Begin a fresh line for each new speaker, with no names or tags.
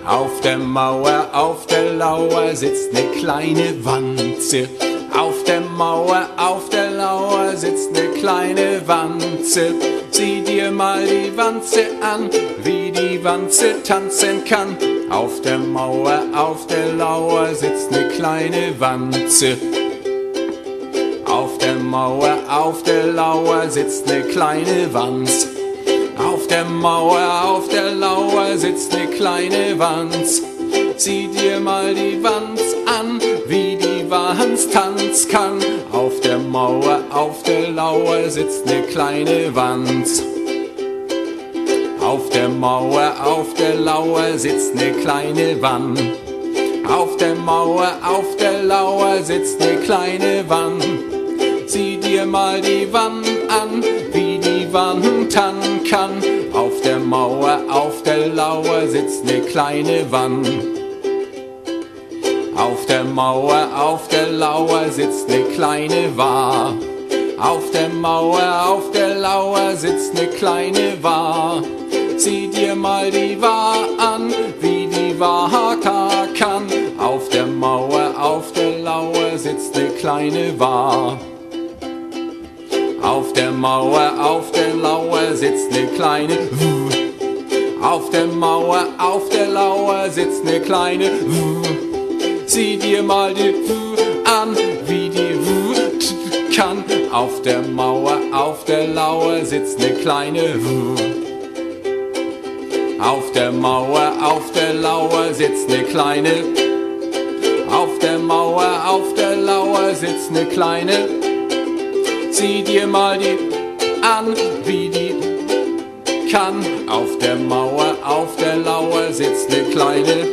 Auf der Mauer, auf der Lauer sitzt ne kleine Wanze. Auf der Mauer, auf der Lauer sitzt ne kleine Wanze. Sieh dir mal die Wanze an, wie die Wanze tanzen kann. Auf der Mauer, auf der Lauer sitzt ne kleine Wanze. Auf der Mauer, auf der Lauer sitzt ne kleine Wanz. Auf der Mauer, auf der Lauer sitzt ne kleine Wanz. Sieh dir mal die Wanz an, wie die Wanz tanzen kann. Auf der Mauer, auf der Lauer sitzt ne kleine Wanz. Auf der Mauer, auf der Lauer sitzt ne kleine Wanz. Auf der Mauer, auf der Lauer sitzt ne kleine Wanz. Sieh dir mal die Wanz an, wie die Wanz tanzen kann. Auf der Mauer, auf der Lauer sitzt ne kleine Wanz. Auf der Mauer, auf der Lauer sitzt ne kleine Wa. Auf der Mauer, auf der Lauer sitzt ne kleine Wa. Sieh dir mal die Wa an, wie die Wa kann. Auf der Mauer, auf der Lauer sitzt ne kleine Wa. Auf der Mauer, auf der Lauer sitzt ne kleine W. Auf der Mauer, auf der Lauer sitzt ne kleine W. Sieh dir mal die W an, wie die W kann. Auf der Mauer, auf der Lauer sitzt ne kleine W. Auf der Mauer, auf der Lauer sitzt ne kleine. Auf der Mauer, auf der Lauer sitzt ne kleine. Sieh dir mal die an, wie die kann. Auf der Mauer, auf der Lauer sitzt ne kleine.